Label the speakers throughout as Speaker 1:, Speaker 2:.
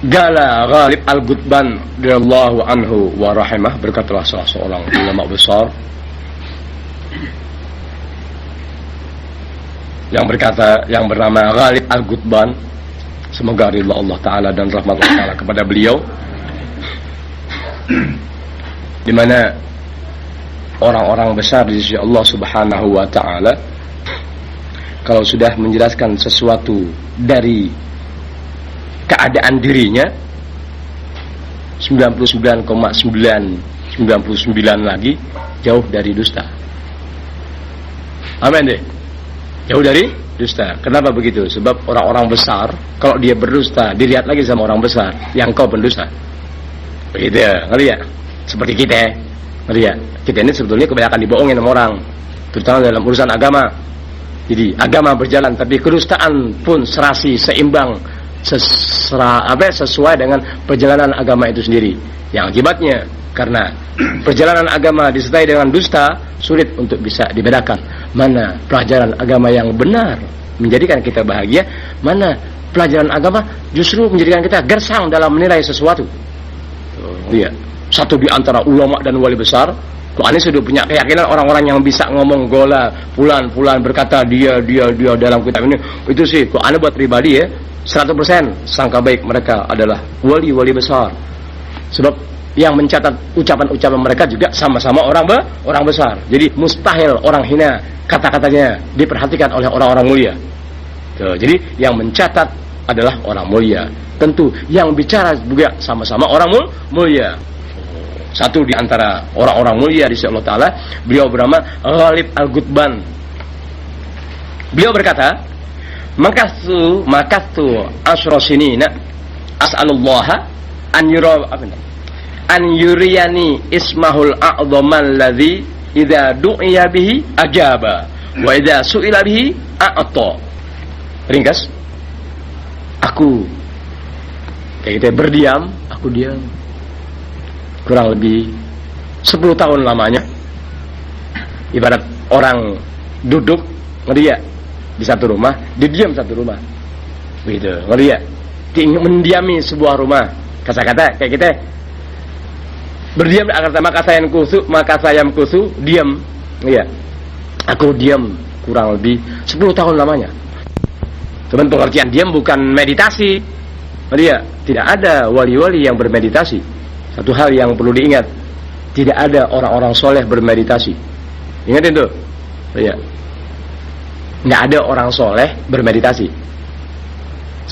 Speaker 1: Gala Ghalib Al-Gutban radhiyallahu anhu wa rahimah, berkatalah salah seorang ulama besar yang bernama Ghalib Al-Gutban, semoga ridha Allah Ta'ala dan rahmat Allah Ta'ala kepada beliau, di mana orang-orang besar di sisi Allah Subhanahu wa Ta'ala kalau sudah menjelaskan sesuatu dari keadaan dirinya 99,999 lagi jauh dari dusta. Amin deh. Jauh dari dusta. Kenapa begitu? Sebab orang-orang besar kalau dia berdusta dilihat lagi sama orang besar yang kau pendusta. Begitu ya, ngerti ya? Seperti kita, ngerti ya? Kita ini sebetulnya kebanyakan dibohongin sama orang, terutama dalam urusan agama. Jadi agama berjalan tapi kedustaan pun serasi seimbang sesuai dengan perjalanan agama itu sendiri. Yang akibatnya karena perjalanan agama disertai dengan dusta, sulit untuk bisa dibedakan mana pelajaran agama yang benar menjadikan kita bahagia, mana pelajaran agama justru menjadikan kita gersang dalam menilai sesuatu. Iya, satu di antara ulama dan wali besar, Ane sudah punya keyakinan orang-orang yang bisa ngomong gola fulan berkata dia dalam kitab ini, itu sih kok Ane buat pribadi ya 100% sangka baik mereka adalah wali-wali besar. Sebab yang mencatat ucapan-ucapan mereka juga sama-sama orang besar. Jadi mustahil orang hina kata-katanya diperhatikan oleh orang-orang mulia. Tuh, jadi yang mencatat adalah orang mulia. Tentu yang bicara juga sama-sama orang mulia. Satu di antara orang-orang mulia di sisi Allah Ta'ala, beliau bernama Ghalib Al-Gutban. Beliau berkata, Makastu asyra sinina as'alullaha an yuriyani ismahul a'dhamal ladzi idza du'iya bihi ajaba wa idza su'ila bihi a'ta. Ringkas, aku berdiam, aku diam kurang lebih 10 tahun lamanya, ibarat orang duduk ngerti ya di satu rumah, didiam satu rumah begitu, ngerti ya, mendiami sebuah rumah. Kata-kata kayak kita berdiam, maka saya kusu diam, ya aku diam kurang lebih 10 tahun lamanya. Cuman pengertian diam bukan meditasi, ngerti ya, tidak ada wali-wali yang bermeditasi. Satu hal yang perlu diingat, tidak ada orang-orang soleh bermeditasi. Ingat itu, ya. Nggak ada orang soleh bermeditasi.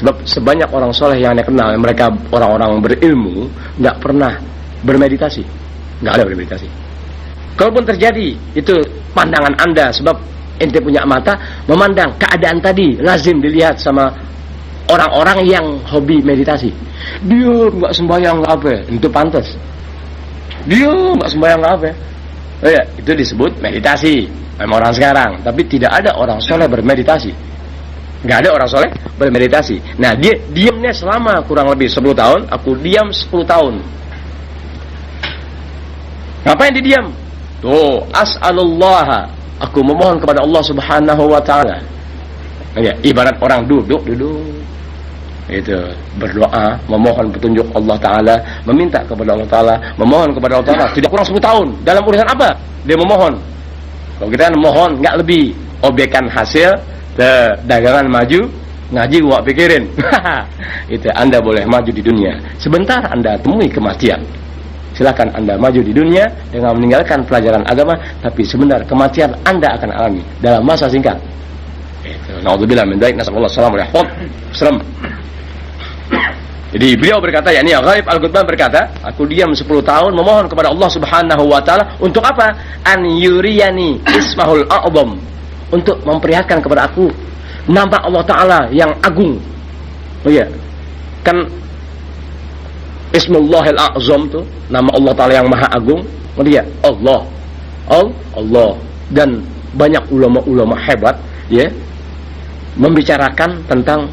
Speaker 1: Sebab sebanyak orang soleh yang Anda kenal, mereka orang-orang berilmu, nggak pernah bermeditasi. Nggak ada bermeditasi. Kalaupun terjadi, itu pandangan Anda. Sebab ente punya mata, memandang keadaan tadi, lazim dilihat sama orang-orang yang hobi meditasi. Dia nggak sembahyang nggak apa, itu pantas. Dia nggak sembahyang nggak apa. Oh ya, itu disebut meditasi. Memang orang sekarang, tapi tidak ada orang soleh bermeditasi. Nggak ada orang soleh bermeditasi. Nah, dia diamnya selama kurang lebih 10 tahun. Aku diam 10 tahun. Ngapain didiam? Tuh, as'alullah. Aku memohon kepada Allah Subhanahu wa Ta'ala. Ya, ibarat orang duduk. Itu berdoa, memohon petunjuk Allah Ta'ala, meminta kepada Allah Ta'ala, memohon kepada Allah Ta'ala. Tidak kurang 10 tahun. Dalam urusan apa? Dia memohon. Kalau kita mohon nggak lebih, obyekan hasil dagangan maju, ngaji gua pikirin. Itu Anda boleh maju di dunia. Sebentar Anda temui kematian. Silakan Anda maju di dunia dengan meninggalkan pelajaran agama, tapi sebentar kematian Anda akan alami dalam masa singkat. Naudzubillah min dzalik, nasallallahu alaihi wasallam. Jadi beliau berkata, yakni Ghalib Al-Gutban berkata, aku diam 10 tahun memohon kepada Allah Subhanahu wa Ta'ala untuk apa? An yuriyani ismahul a'dham, untuk memperlihatkan kepada aku nama Allah Ta'ala yang agung. Oh iya, kan Ismullahil A'zam itu nama Allah Ta'ala yang maha agung. Oh iya, Allah. Dan banyak ulama-ulama hebat ya membicarakan tentang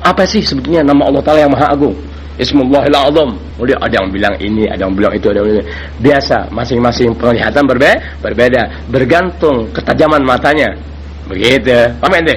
Speaker 1: apa sih sebetulnya nama Allah Ta'ala yang maha agung. Ismullahil A'zam. Kemudian ada yang bilang ini, ada yang bilang itu, ada yang bilang ini. Biasa, masing-masing penglihatan berbeda, bergantung ketajaman matanya. Begitu. Paham ente?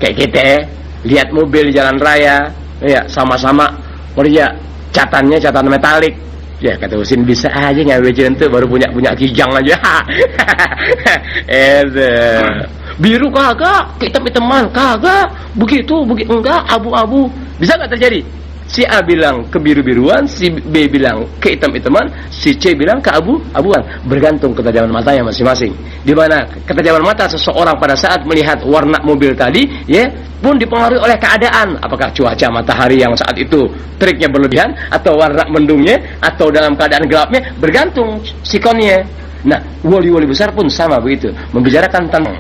Speaker 1: Kayak kita lihat mobil di jalan raya, ya sama-sama Maria catatan metalik. Ya kata Husin bisa aja ngambil itu baru punya kijang aja. Biru kagak, hitam-hitaman kagak, begitu enggak, abu-abu. Bisa nggak terjadi? Si A bilang kebiru-biruan, si B bilang ke hitam-hitaman, si C bilang ke abu-abuan. Bergantung ketajaman matanya masing-masing. Di mana ketajaman mata seseorang pada saat melihat warna mobil tadi, ya, pun dipengaruhi oleh keadaan. Apakah cuaca matahari yang saat itu teriknya berlebihan, atau warna mendungnya, atau dalam keadaan gelapnya, bergantung sikonnya. Nah, wali-wali besar pun sama begitu, membicarakan tentang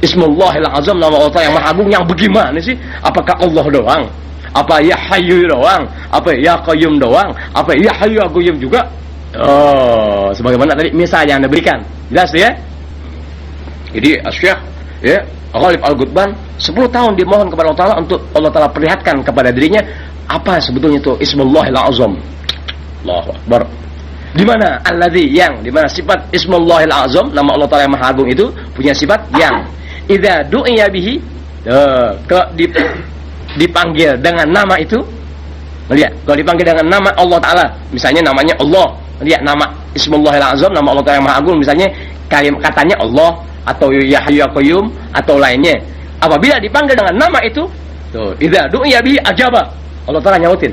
Speaker 1: Ismullahil Azam, nama Allah yang Maha Agung, yang bagaimana sih? Apakah Allah doang? Apa ya Hayyu doang? Apa ya Qayyum doang? Apa ya Hayyu Qayyum juga? Oh, sebagaimana tadi misal yang Anda berikan. Jelas ya? Jadi Syekh ya Ghalib Al-Gutban 10 tahun dia mohon kepada Allah Ta'ala untuk Allah Ta'ala perlihatkan kepada dirinya apa sebetulnya itu Ismullahil Azam. Allahu Akbar. Di mana alladzi yang di mana sifat Ismullahil Azam, nama Allah Ta'ala yang Maha Agung itu punya sifat yang idza du'iya bihi, dipanggil dengan nama itu. Lihat, kalau dipanggil dengan nama Allah Ta'ala, misalnya namanya Allah, lihat nama Ismullahil Azam, nama Allah Ta'ala yang Maha Agung, misalnya katanya Allah atau Ya Hayyu Ya Qayyum atau lainnya. Apabila dipanggil dengan nama itu, tuh, idza du'iya bihi ajaba. Allah Ta'ala nyautin.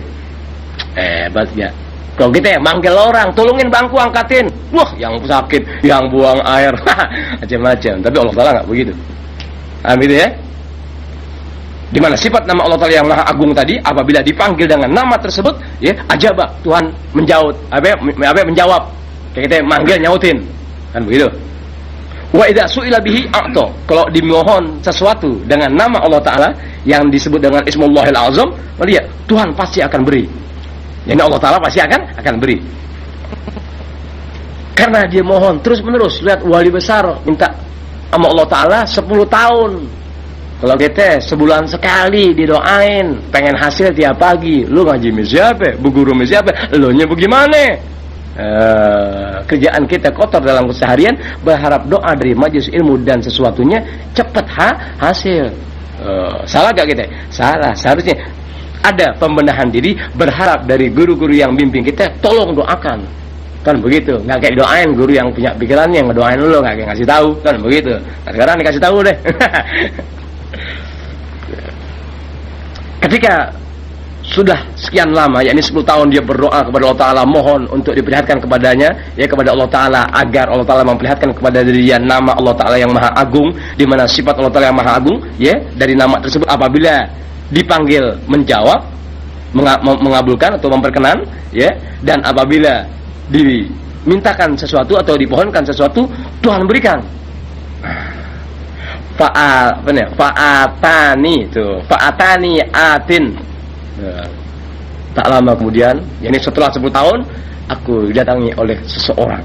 Speaker 1: Hebatnya. Kalau kita manggil orang, tolongin bangku, angkatin. Wah, yang sakit, yang buang air, macam-macam. Tapi Allah Ta'ala nggak begitu. Gitu ya. Di mana sifat nama Allah Ta'ala yang Maha Agung tadi, apabila dipanggil dengan nama tersebut, ya, ajaba, Tuhan menjawab, menjawab. Kayak kita manggil nyautin. Kan begitu. Wa idza su'ila bihi a'ta. Kalau dimohon sesuatu dengan nama Allah Ta'ala yang disebut dengan Ismullahil Azam, lihat, Tuhan pasti akan beri. Jadi Allah Ta'ala pasti akan beri. Karena dia mohon terus-menerus. Lihat wali besar minta sama Allah Ta'ala 10 tahun. Kalau kita sebulan sekali didoain, pengen hasil tiap pagi. Lu ngaji siapa? Bu guru siapa? Lu nya bagaimana? Kerjaan kita kotor dalam keseharian, berharap doa dari majelis ilmu dan sesuatunya cepat hasil. Salah gak kita? Salah. Seharusnya ada pembenahan diri, berharap dari guru-guru yang bimbing kita, tolong doakan. Kan begitu, nggak kayak doain guru yang punya pikiran yang ngedoain lu, nggak kayak ngasih tahu, kan begitu. Nah, sekarang dikasih tahu deh. Ketika sudah sekian lama, yakni 10 tahun dia berdoa kepada Allah Ta'ala, mohon untuk diperlihatkan kepadanya, ya, kepada Allah Ta'ala, agar Allah Ta'ala memperlihatkan kepada dirinya nama Allah Ta'ala yang Maha Agung, di mana sifat Allah Ta'ala yang Maha Agung, ya, dari nama tersebut apabila dipanggil menjawab, mengabulkan atau memperkenan, ya, dan apabila dimintakan sesuatu atau dipohonkan sesuatu, Tuhan berikan. Fa'atani atin. Tak lama kemudian, yakni setelah 10 tahun, aku didatangi oleh seseorang.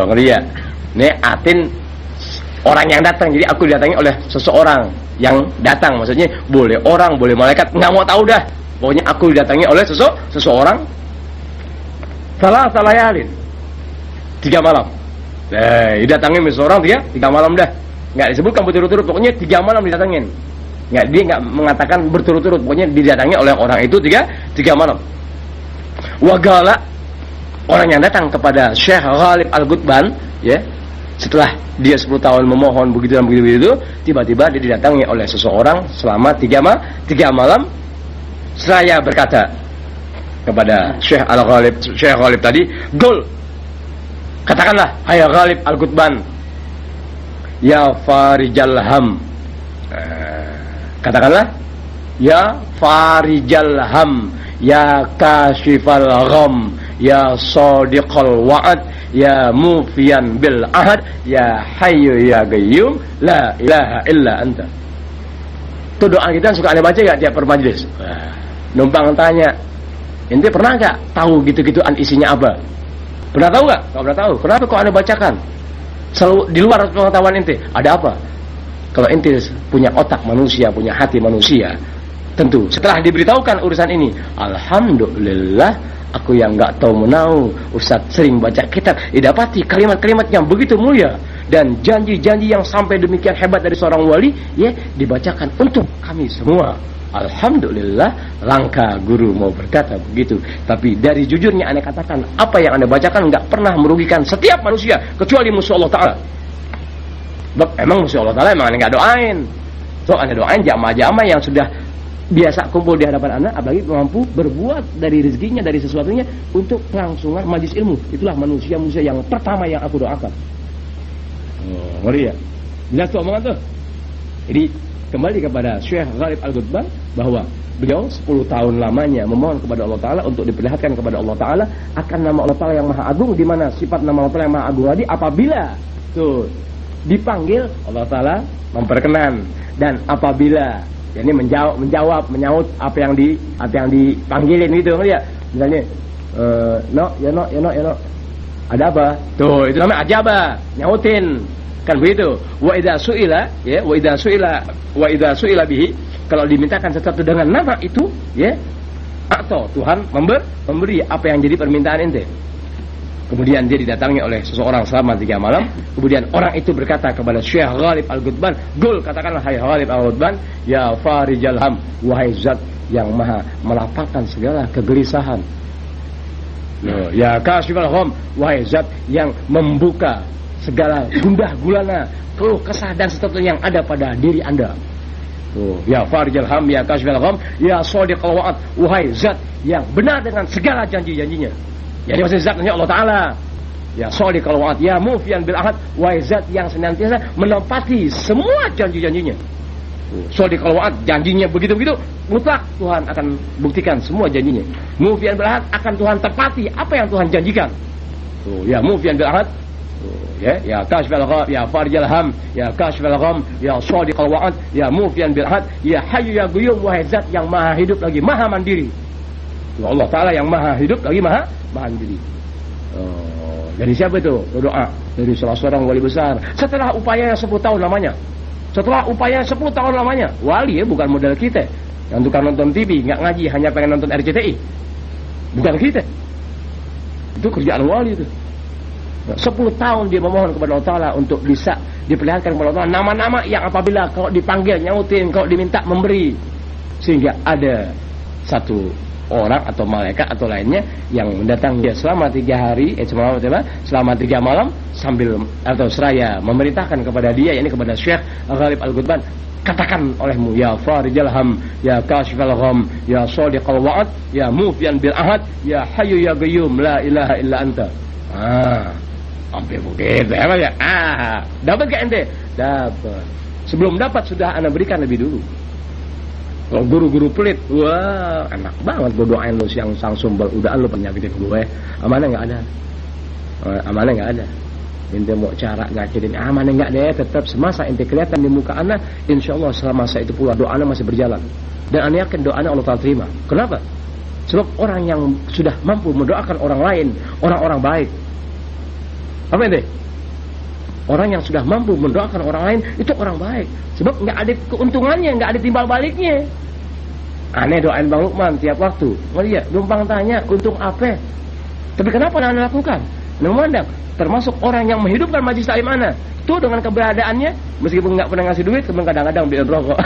Speaker 1: Ngerti ya? Ini atin, orang yang datang. Jadi aku didatangi oleh seseorang yang datang. Maksudnya boleh orang, boleh malaikat, nggak mau tahu dah. Pokoknya aku didatangi oleh seseorang. Salah yalin 3 malam. Didatangi seseorang 3 malam dah. Nggak disebutkan berturut-turut, pokoknya 3 malam didatangin. Dia nggak mengatakan berturut-turut, pokoknya didatangi oleh orang itu 3 malam. Wagala, orang yang datang kepada Syekh Ghalib Al-Gutban, ya, setelah dia 10 tahun memohon begitu dan begitu, tiba-tiba dia didatangi oleh seseorang selama 3 malam. Saya berkata kepada Syekh Ghalib tadi, "Gol, katakanlah, hai Ghalib Al-Gutban, ya Farijal Ham." Katakanlah, ya Farijal Ham, ya Kashifal Gham, ya Sadiqal Wa'ad, ya Mufiyan bil Ahad, ya Hayyu Ya Qayyum, la ilaha illa anta. Itu doa kita suka Anda baca gak tiap per majlis? Numpang tanya, ente pernah gak tahu gitu-gituan isinya apa? Pernah tahu gak? Kalau pernah tahu, kenapa kok Anda bacakan? Selalu di luar pengetahuan ente. Ada apa? Kalau ente punya otak manusia, punya hati manusia, tentu setelah diberitahukan urusan ini, alhamdulillah, aku yang nggak tahu menau, Ustaz sering baca kitab, didapati kalimat-kalimat yang begitu mulia dan janji-janji yang sampai demikian hebat dari seorang wali, ya, dibacakan untuk kami semua. Alhamdulillah, langka guru mau berkata begitu. Tapi dari jujurnya Anda katakan, apa yang Anda bacakan nggak pernah merugikan setiap manusia kecuali musuh Allah Ta'ala. Emang musuh Allah Ta'ala emang Anda nggak doain. So Anda doain jamaah-jamaah yang sudah biasa kumpul di hadapan Anda, apalagi mampu berbuat dari rezekinya, dari sesuatunya untuk kelangsungan majlis ilmu. Itulah manusia-manusia yang pertama yang aku doakan. Ngeri ya? Jelas tuh omongan tuh. Jadi kembali kepada Syekh Ghalib Al-Ghudban bahwa beliau 10 tahun lamanya memohon kepada Allah Ta'ala untuk diperlihatkan kepada Allah Ta'ala akan nama Allah Ta'ala yang Maha Agung, di mana sifat nama Allah Ta'ala yang Maha Agung tadi apabila tuh dipanggil Allah Ta'ala memperkenan, dan apabila ini menjawab menyaut apa yang dipanggilin gitu ya. Misalnya no ada apa? Tuh itu namanya ajaba, nyautin. Kan begitu. Wa idza su'ila ya, wa idza su'ila bihi, kalau dimintakan sesuatu dengan nama itu ya, atau Tuhan memberi apa yang jadi permintaan ente. Kemudian dia didatangi oleh seseorang selama 3 malam. Kemudian orang itu berkata kepada Syekh Ghalib Al-Ghudban, "Qul, katakanlah hai Ghalib Al-Ghudban, ya farijal ham, wahai zat yang maha melapangkan segala kegelisahan. Ya kashifal gham, wahai zat yang membuka segala gundah gulana, keluh kesah dan sesuatu yang ada pada diri Anda. Ya farijal ham, ya kashifal gham, ya shadiqal wa'ad, wahai zat yang benar dengan segala janji-janjinya." Jadi maksudnya zatnya Allah Ta'ala. Ya shadiqal wa'ad, ya mufiyan bil ahad, wahai zat yang senantiasa menepati semua janji-janjinya. Shadiqal wa'ad, janjinya begitu-begitu mutlak, Tuhan akan buktikan semua janjinya. Mufiyan bil ahad, akan Tuhan tepati apa yang Tuhan janjikan. Ya mufiyan bil ahad, ya kashfal gham, ya farijal ham, ya kashfal gham, ya shadiqal wa'ad, ya mufiyan bil ahad, ya hayyu ya qayyum, wahai zat yang maha hidup lagi maha mandiri. Allah Ta'ala yang maha hidup lagi maha mandiri. Dari siapa itu? Doa dari salah seorang wali besar. Setelah upaya 10 tahun lamanya. Setelah upaya 10 tahun lamanya. Wali ya, bukan model kita yang tukang nonton TV, nggak ngaji, hanya pengen nonton RCTI. Bukan kita. Itu kerjaan wali itu. 10 tahun dia memohon kepada Allah Ta'ala untuk bisa diperlihatkan kepada Allah Ta'ala nama-nama yang apabila kalau dipanggil nyautin, kalau diminta memberi. Sehingga ada satu orang atau malaikat atau lainnya yang mendatangi dia selama 3 hari, selama 3 malam sambil atau seraya memerintahkan kepada dia, yakni kepada Syekh Ghalib Al-Ghudban, katakan olehmu ya farijal ham, ya kashifal gham, ya shadiqal wa'ad, ya mufiyan bil ahad, ya hayyu ya qayyum, la ilaha illa anta. Sampai begitu ya. Dapat gak ente? Dapat. Sebelum dapat sudah ana berikan lebih dulu. Kalau guru-guru pelit, wah enak banget gue doain lu siang sang sumbal, udah lu penyakitin gue, amanah nggak ada, amanah nggak ada. Ente mau cara nyakitin, amanah nggak deh, tetap semasa ente kelihatan di muka anak, insya Allah selama masa itu pula doa anak masih berjalan, dan anak yakin doa anak Allah Ta'ala terima. Kenapa? Sebab orang yang sudah mampu mendoakan orang lain, orang-orang baik, apa ente? Orang yang sudah mampu mendoakan orang lain itu orang baik. Sebab nggak ada keuntungannya, nggak ada timbal baliknya. Aneh doain Bang Lukman tiap waktu. Iya, numpang tanya untung apa? Tapi kenapa Anda lakukan? Memandang termasuk orang yang menghidupkan majlis taklim Anda. Itu dengan keberadaannya, meskipun nggak pernah ngasih duit, kadang-kadang beli rokok.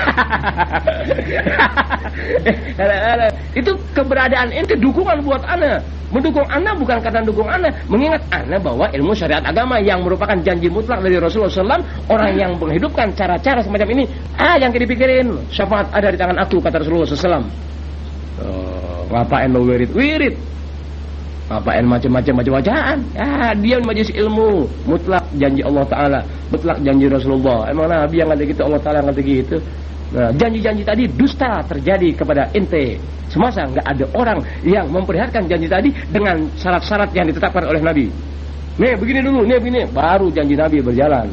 Speaker 1: Itu keberadaan itu dukungan buat Anda. Mendukung Anda bukan karena dukung Anda, mengingat Anda bahwa ilmu syariat agama yang merupakan janji mutlak dari Rasulullah SAW, orang yang menghidupkan cara-cara semacam ini, yang dipikirin syafaat ada di tangan aku, kata Rasulullah SAW. Ngapain lo wirid? Ngapain macam-macam bacaan? Dia majlis ilmu mutlak janji Allah Ta'ala, mutlak janji Rasulullah. Emang Nabi yang kata gitu, Allah Ta'ala yang kata gitu. Nah, janji-janji tadi dusta terjadi kepada ente. Semasa nggak ada orang yang memperlihatkan janji tadi dengan syarat-syarat yang ditetapkan oleh Nabi. Nih begini dulu, nih begini, baru janji Nabi berjalan.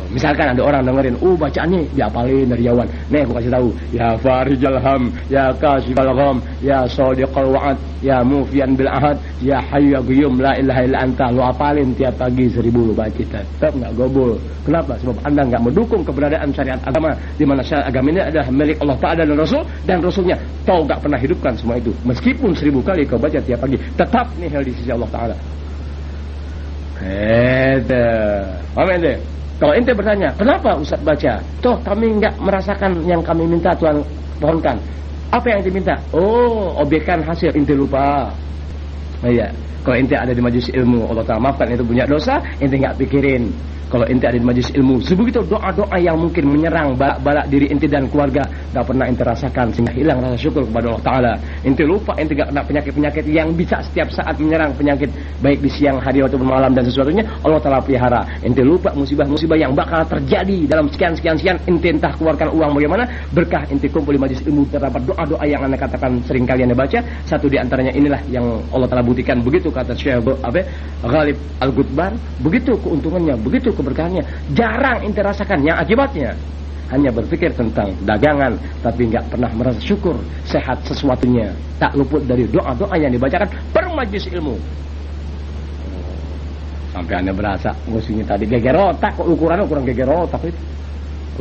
Speaker 1: Misalkan ada orang dengerin, bacaannya diapalin dari jauhan. Nih aku kasih tahu, ya farijal ham, ya kashifal gham, ya shadiqal wa'ad, ya mufiyan bil ahad, ya hayyu ya qayyum, la ilaha illa anta. Lu apalin tiap pagi 1000 lu baca, tetap nggak gobol. Kenapa? Sebab Anda nggak mendukung keberadaan syariat agama, di mana syariat agama ini adalah milik Allah Ta'ala dan Rasul, dan Rasulnya kau nggak pernah hidupkan semua itu. Meskipun 1000 kali kau baca tiap pagi, tetap nihil di sisi Allah Ta'ala. Amin deh. Kalau ente bertanya, kenapa Ustaz baca? Toh kami enggak merasakan yang kami minta Tuhan pohonkan. Apa yang ente minta? Oh, obyekan hasil, ente lupa. Oh iya, kalau ente ada di majelis ilmu, Allah Ta'ala maafkan ente punya dosa, ente nggak pikirin. Kalau ente ada di majelis ilmu, sebegitu doa-doa yang mungkin menyerang balak-balak diri ente dan keluarga, nggak pernah ente rasakan, sehingga hilang rasa syukur kepada Allah Ta'ala. Ente lupa, ente nggak kena penyakit-penyakit yang bisa setiap saat menyerang, penyakit baik di siang hari ataupun malam dan sesuatunya, Allah Ta'ala pelihara. Ente lupa musibah-musibah yang bakal terjadi dalam sekian, ente entah keluarkan uang bagaimana, berkah ente kumpul di majelis ilmu, terdapat doa-doa yang anda katakan sering kalian baca. Satu di antaranya inilah yang Allah Ta'ala buktikan, begitu kata Syekh Ghalib Al-Gutban, begitu keuntungannya, begitu keberkahannya, jarang ente rasakan. Yang akibatnya hanya berpikir tentang dagangan, tapi nggak pernah merasa syukur sehat sesuatunya, tak luput dari doa-doa yang dibacakan per majelis ilmu. Sampai anda berasa musuhnya tadi geger otak, kok ukuran geger otak itu.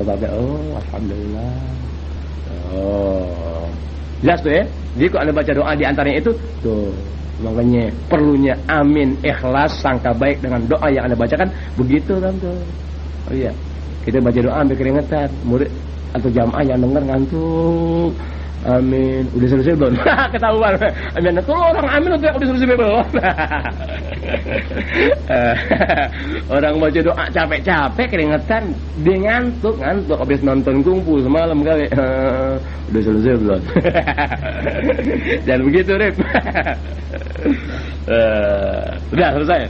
Speaker 1: Oh, alhamdulillah. Oh, jelas tuh ya. Jadi kok anda baca doa di antaranya itu tuh, makanya perlunya amin, ikhlas, sangka baik dengan doa yang anda bacakan, begitu kan tuh. Oh iya, kita baca doa ambil keringetan, murid atau jamaah yang dengar ngantuk. Amin, udah selesai belum? Ketahuan. Amin, tuh orang amin udah selesai belum? Orang baca doa capek-capek keringetan, dia ngantuk, habis nonton kungfu semalam kali. Udah selesai belum? Dan begitu, Rip. Udah selesai.